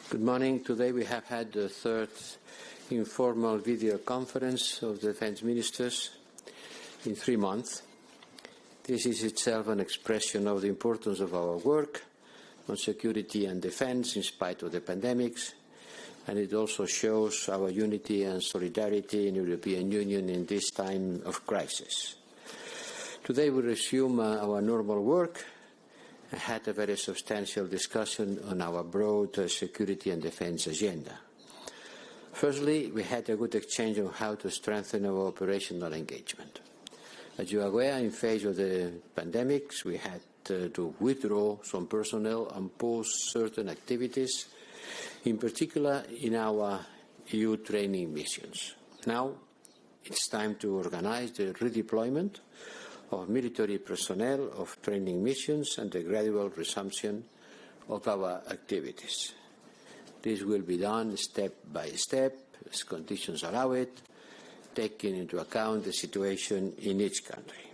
Good morning. Today we have had the third informal video conference of the defense ministers in 3 months. This is itself an expression of the importance of our work on security and defense in spite of the pandemics, and it also shows our unity and solidarity in the European Union in this time of crisis. Today we resume our normal work and had a very substantial discussion on our broad security and defense agenda. Firstly, we had a good exchange on how to strengthen our operational engagement. As you are aware, in face of the pandemics, we had to withdraw some personnel and pause certain activities, in particular in our EU training missions. Now, it's time to organize the redeployment of military personnel of training missions and the gradual resumption of our activities. This will be done step by step, as conditions allow it, taking into account the situation in each country.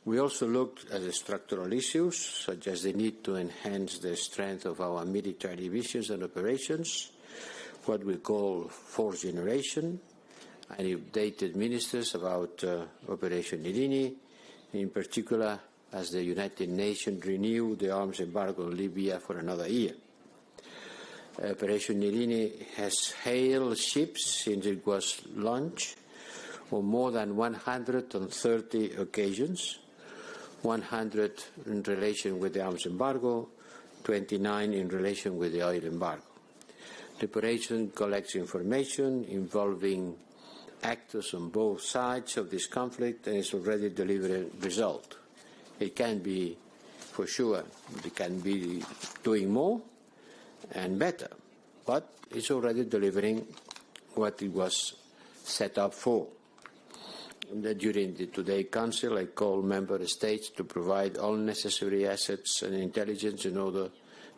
We also looked at the structural issues, such as the need to enhance the strength of our military missions and operations, what we call fourth generation, and updated ministers about Operation Irini, in particular as the United Nations renewed the arms embargo on Libya for another year. Operation Irini has hailed ships since it was launched on more than 130 occasions, 100 in relation with the arms embargo, 29 in relation with the oil embargo. The operation collects information involving actors on both sides of this conflict and is already delivering result. It can be, for sure, it can be doing more and better, but it's already delivering what it was set up for. During the Today Council, I called member states to provide all necessary assets and intelligence in order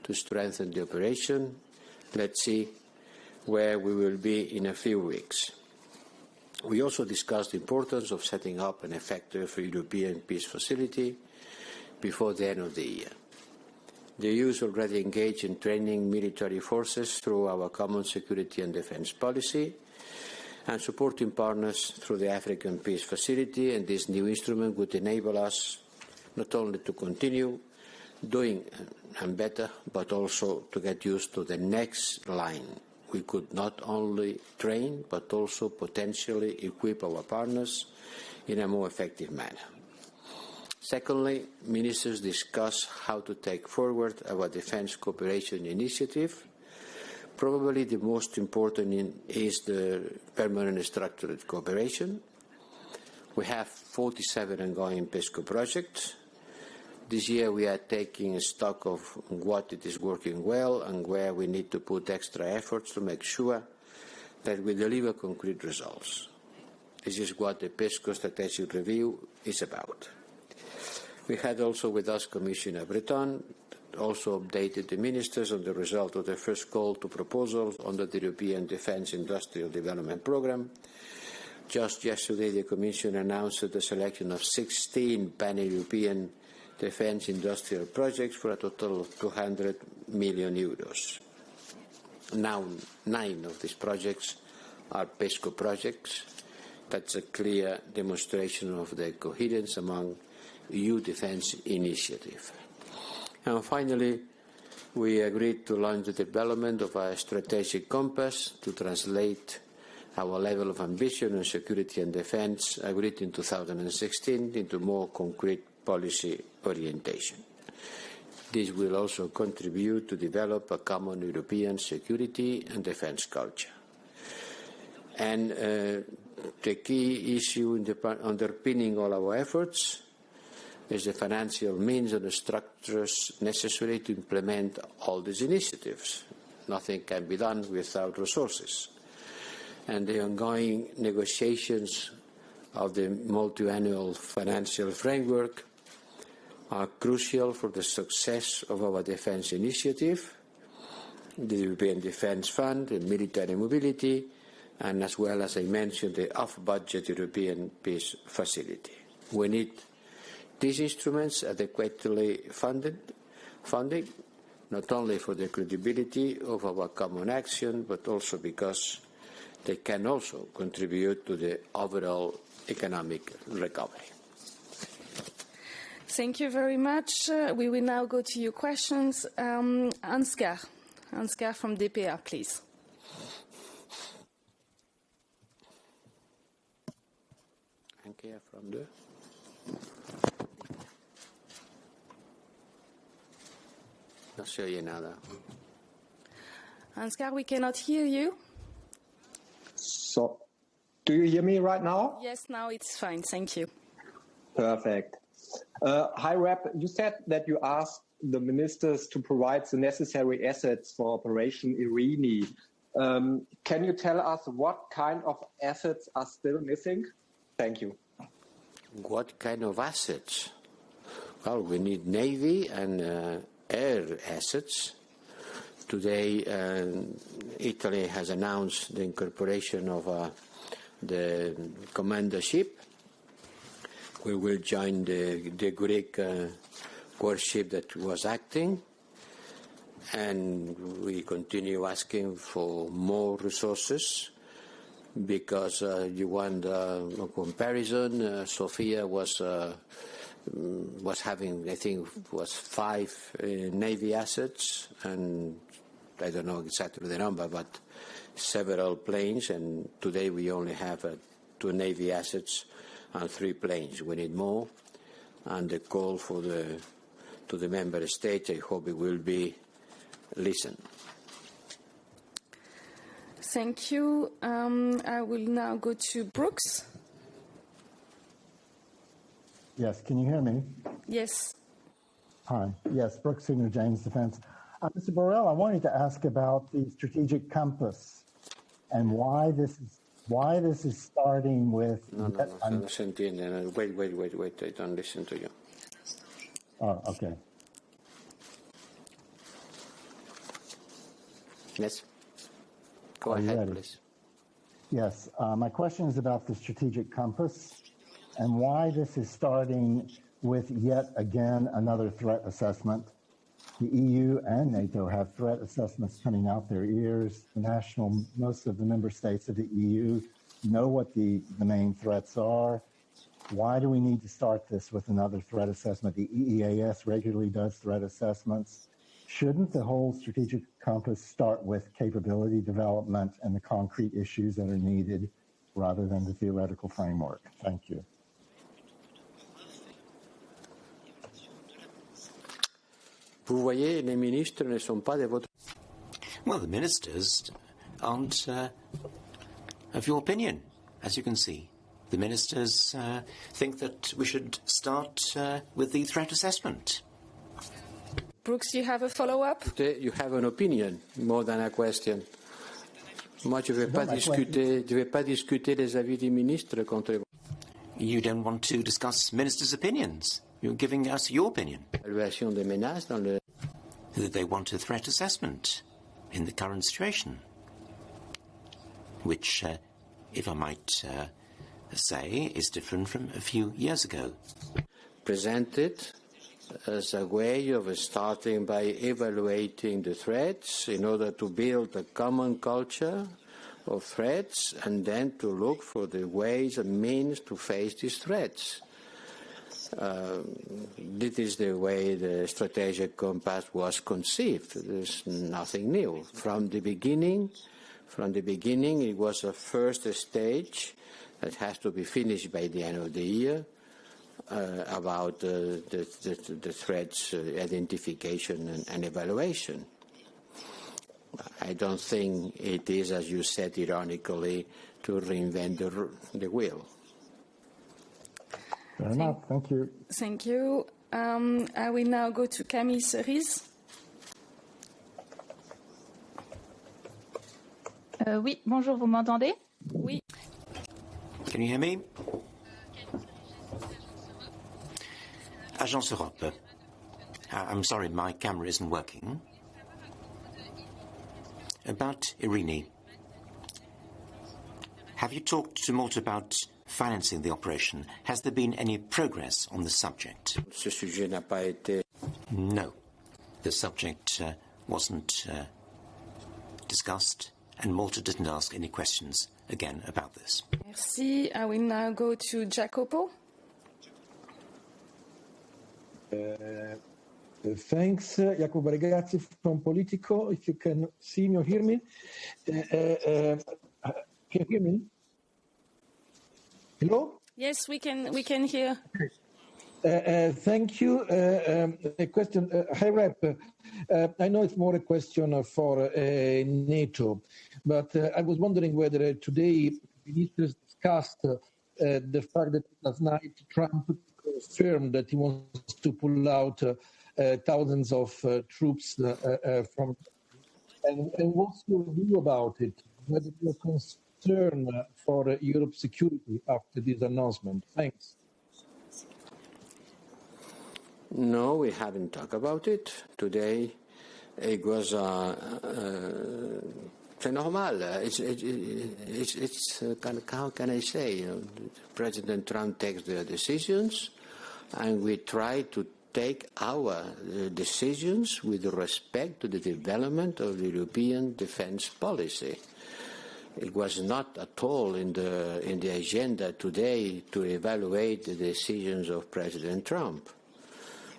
to strengthen the operation. Let's see where we will be in a few weeks. We also discussed the importance of setting up an effective European peace facility before the end of the year. The EU is already engaged in training military forces through our common security and defense policy and supporting partners through the African Peace Facility, and this new instrument would enable us not only to continue doing and better, but also to get used to the next line. We could not only train, but also potentially equip our partners in a more effective manner. Secondly, ministers discussed how to take forward our defense cooperation initiative. Probably the most important is the permanent structured cooperation. We have 47 ongoing PESCO projects. This year we are taking stock of what it is working well and where we need to put extra efforts to make sure that we deliver concrete results. This is what the PESCO strategic review is about. We had also with us Commissioner Breton, also updated the ministers on the result of the first call to proposals under the European Defence Industrial Development Programme. Just yesterday the Commission announced the selection of 16 pan-European defence industrial projects for a total of 200 million euros. Now, 9 of these projects are PESCO projects. That's a clear demonstration of the coherence among EU defence initiative. And finally, we agreed to launch the development of a strategic compass to translate our level of ambition on security and defence, agreed in 2016, into more concrete policy orientation. This will also contribute to develop a common European security and defence culture. And the key issue underpinning all our efforts is the financial means and the structures necessary to implement all these initiatives. Nothing can be done without resources. And the ongoing negotiations of the multi-annual financial framework are crucial for the success of our defence initiative, the European Defence Fund, the military mobility, and as well as I mentioned, the off-budget European Peace Facility. We need these instruments adequately funded not only for the credibility of our common action, but also because they can also contribute to the overall economic recovery. Thank you very much. We will now go to your questions. Ansgar from DPA, please. Ansgar from the... No se oye nada. Ansgar, we cannot hear you. So, do you hear me right now? Yes, now it's fine. Thank you. Perfect. High Rep, you said that you asked the ministers to provide the necessary assets for Operation Irini. Can you tell us what kind of assets are still missing? Thank you. What kind of assets? Well, we need Navy and air assets. Today, Italy has announced the incorporation of the commander ship. We will join the Greek warship that was acting, and we continue asking for more resources because you want a comparison. Sofia was having, I think, was 5 Navy assets, and I don't know exactly the number, but several planes, and today we only have 2 Navy assets and 3 planes. We need more, and the call to the member states, I hope it will be listened. Thank you. I will now go to Brooks. Yes, can you hear me? Yes. Hi. Yes, Brooks, Senior James Defense. Mr. Borrell, I wanted to ask about the strategic compass and why this is starting with... No se entiende. Wait, I don't listen to you. Oh, okay. Yes? Go ahead, please. Yes, my question is about the strategic compass and why this is starting with yet again another threat assessment. The EU and NATO have threat assessments coming out their ears. Most of the member states of the EU know what the main threats are. Why do we need to start this with another threat assessment? The EEAS regularly does threat assessments. Shouldn't the whole strategic compass start with capability development and the concrete issues that are needed rather than the theoretical framework? Thank you. Vous voyez, les ministres ne sont pas de votre... Well, the ministers aren't of your opinion, as you can see. The ministers think that we should start with the threat assessment. Brooks, do you have a follow-up? You have an opinion more than a question. Moi, je ne vais pas discuter les avis des ministres contre vous. You don't want to discuss ministers' opinions. You're giving us your opinion. Évaluation des menaces dans le... They want a threat assessment in the current situation, which, if I might say, is different from a few years ago. Presented as a way of starting by evaluating the threats in order to build a common culture of threats and then to look for the ways and means to face these threats. This is the way the strategic compass was conceived. There's nothing new. From the beginning, it was a first stage that has to be finished by the end of the year about the threats identification and evaluation. I don't think it is, as you said ironically, to reinvent the wheel. Fair enough. Thank you. Thank you. I will now go to Camille Cerise. Oui, bonjour, vous m'entendez? Oui. Can you hear me? Agence Europe. I'm sorry, my camera isn't working. About Irini. Have you talked to Malta about financing the operation? Has there been any progress on the subject? Ce sujet n'a pas été... No. the subject wasn't discussed, and Malta didn't ask any questions again about this. Merci. I will now go to Jacopo. Thanks, Jacopo Regazzi from Politico. If you can see me or hear me. Can you hear me? Hello? Yes, we can hear. Thank you. A question, High Rep. I know it's more a question for NATO, but I was wondering whether today ministers discussed the fact that last night Trump confirmed that he wants to pull out thousands of troops from. And what's your view about it? Whether you're concerned for Europe's security after this announcement? Thanks. No, we haven't talked about it today. It was normal. It's how can I say? President Trump takes the decisions, and we try to take our decisions with respect to the development of the European defense policy. It was not at all in the agenda today to evaluate the decisions of President Trump.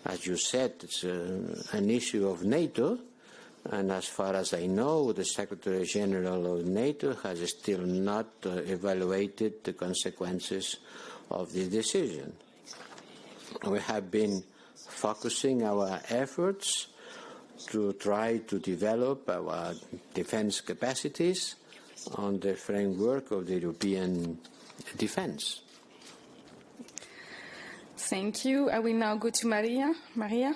As you said, it's an issue of NATO, and as far as I know, the Secretary General of NATO has still not evaluated the consequences of this decision. We have been focusing our efforts to try to develop our defense capacities on the framework of the European defense. Thank you. I will now go to Maria. Maria?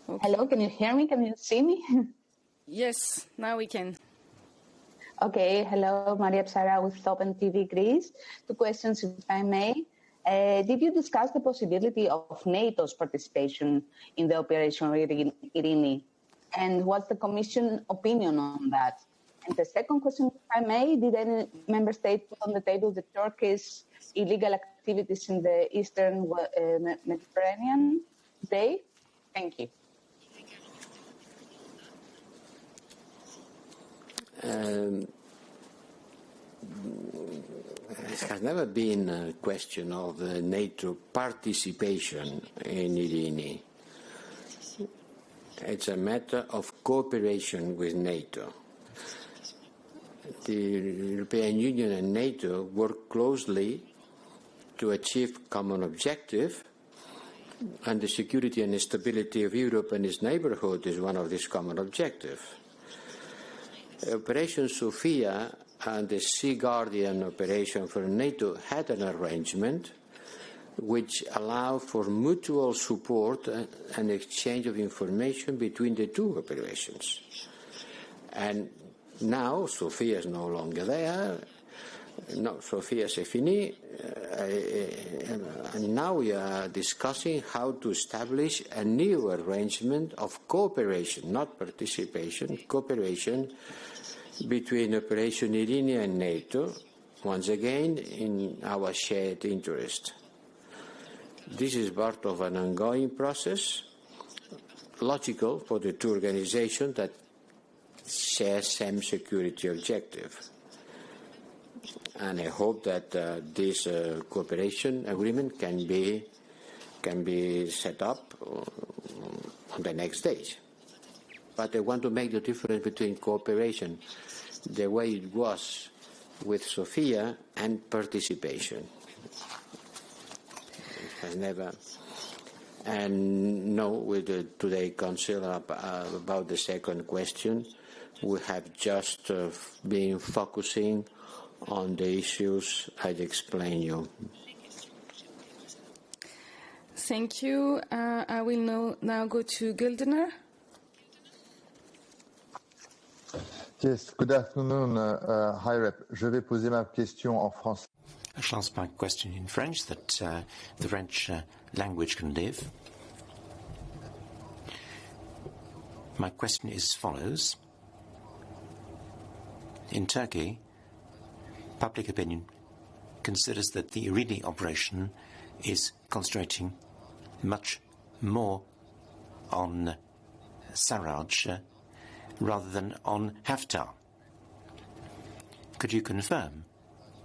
Okay. Hello, can you hear me? Can you see me? Yes, now we can. Okay, hello, Maria Psara with Open TV Greece. 2 questions, if I may. Did you discuss the possibility of NATO's participation in the Operation Irini? And what's the Commission opinion on that? And the second question, if I may, did any member state put on the table the Turkish illegal activities in the Eastern Mediterranean today? Thank you. It has never been a question of NATO participation in Irini. It's a matter of cooperation with NATO. The European Union and NATO work closely to achieve common objective, and the security and stability of Europe and its neighborhood is one of these common objectives. Operation Sophia and the Sea Guardian operation for NATO had an arrangement which allowed for mutual support and exchange of information between the 2 operations. And now Sophia is no longer there. No, Sophia c'est fini. And now we are discussing how to establish a new arrangement of cooperation, not participation, cooperation between Operation Irini and NATO, once again in our shared interest. This is part of an ongoing process, logical for the 2 organizations that share same security objective. And I hope that this cooperation agreement can be set up on the next days. But I want to make the difference between cooperation, the way it was with Sophia, and participation. It has never. And no, with the today Council about the second question, we have just been focusing on the issues I'd explained you. Thank you. I will now go to Gildener. Yes, good afternoon, High Rep. Je vais poser ma question en français. I shall ask my question in French that the French language can live. My question is as follows. In Turkey, public opinion considers that the Irini operation is concentrating much more on Sarraj rather than on Haftar. Could you confirm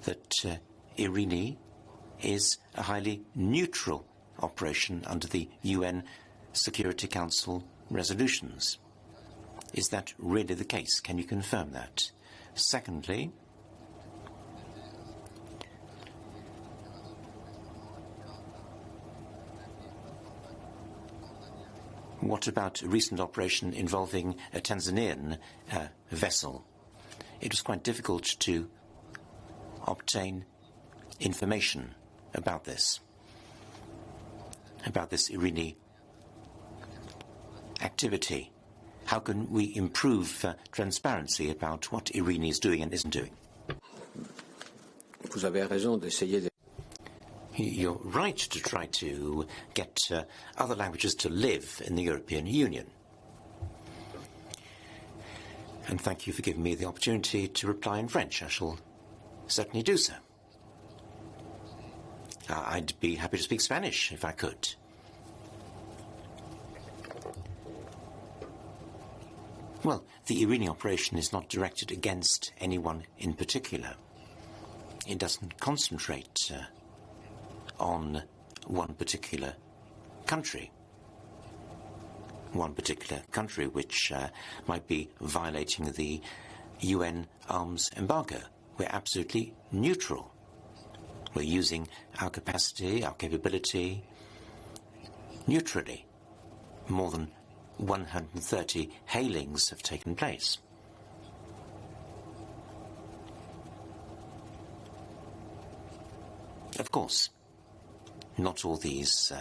that Irini is a highly neutral operation under the UN Security Council resolutions? Is that really the case? Can you confirm that? Secondly, what about a recent operation involving a Tanzanian vessel? It was quite difficult to obtain information about this Irini activity. How can we improve transparency about what Irini is doing and isn't doing? Vous avez raison d'essayer de... You're right to try to get other languages to live in the European Union. And thank you for giving me the opportunity to reply in French. I shall certainly do so. I'd be happy to speak Spanish if I could. Well, the Irini operation is not directed against anyone in particular. It doesn't concentrate on one particular country. One particular country which might be violating the UN arms embargo. We're absolutely neutral. We're using our capacity, our capability, neutrally. More than 130 hailings have taken place. Of course, not all these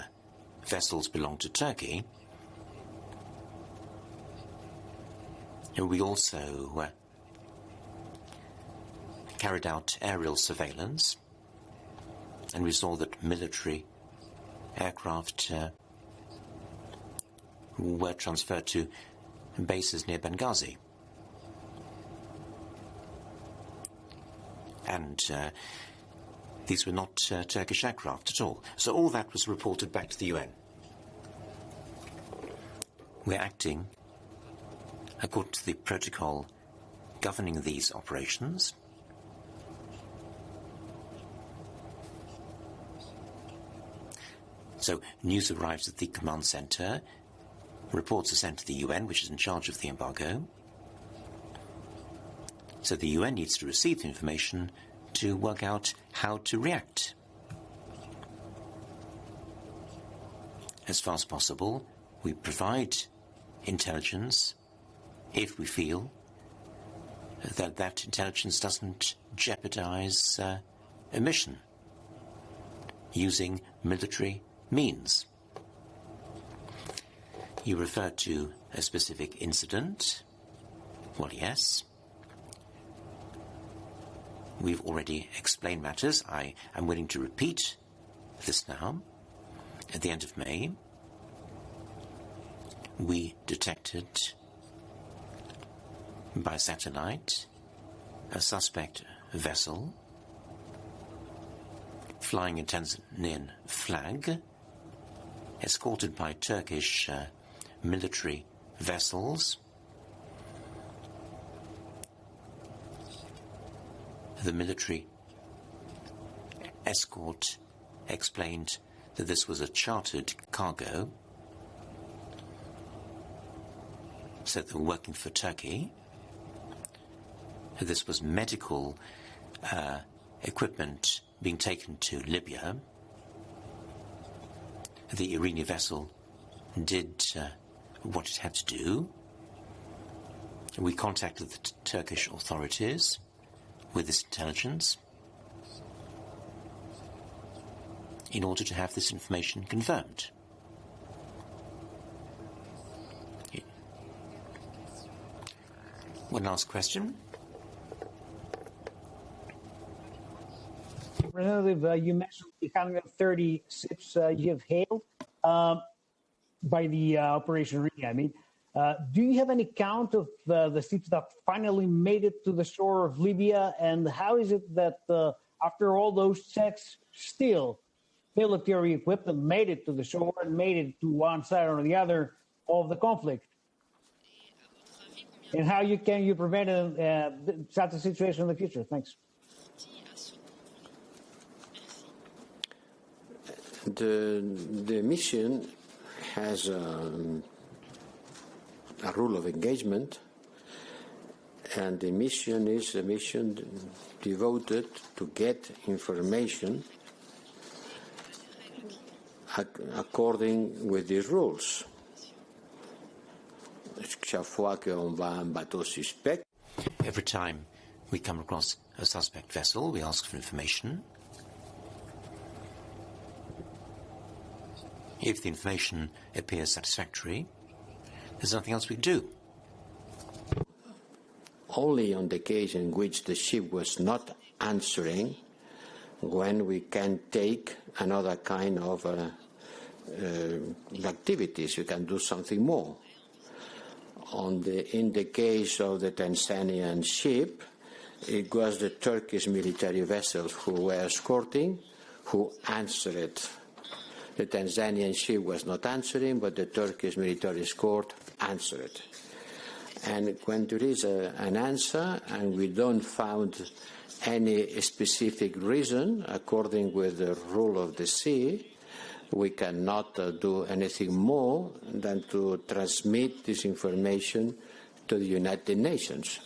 vessels belong to Turkey. We also carried out aerial surveillance, and we saw that military aircraft were transferred to bases near Benghazi. And these were not Turkish aircraft at all. So all that was reported back to the UN. We're acting according to the protocol governing these operations. So news arrives at the command center, reports are sent to the UN, which is in charge of the embargo. So the UN needs to receive the information to work out how to react. As far as possible, we provide intelligence if we feel that that intelligence doesn't jeopardize a mission using military means. You refer to a specific incident. Well, yes. We've already explained matters. I am willing to repeat this now. At the end of May, we detected by satellite a suspect vessel flying a Tanzanian flag, escorted by Turkish military vessels. The military escort explained that this was a chartered cargo, said they were working for Turkey. This was medical equipment being taken to Libya. The Irini vessel did what it had to do. We contacted the Turkish authorities with this intelligence in order to have this information confirmed. One last question. Representative, you mentioned the 130 ships you have hailed by the Operation Irini. I mean, do you have any count of the ships that finally made it to the shore of Libya? And how is it that after all those checks, still military equipment made it to the shore and made it to one side or the other of the conflict? And how can you prevent such a situation in the future? Thanks. The mission has a rule of engagement, and the mission is a mission devoted to get information according with these rules. Every time we come across a suspect vessel, we ask for information. If the information appears satisfactory, there's nothing else we do. Only on the case in which the ship was not answering, when we can take another kind of activities, we can do something more. In the case of the Tanzanian ship, it was the Turkish military vessels who were escorting, who answered. The Tanzanian ship was not answering, but the Turkish military escort answered. And when there is an answer and we don't find any specific reason according with the rule of the sea, we cannot do anything more than to transmit this information to the United Nations.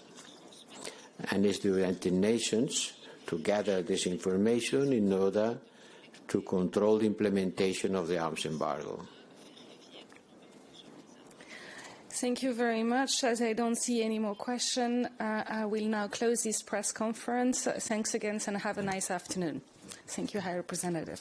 And it's the United Nations to gather this information in order to control the implementation of the arms embargo. Thank you very much. As I don't see any more questions, I will now close this press conference. Thanks again and have a nice afternoon. Thank you, High Representative.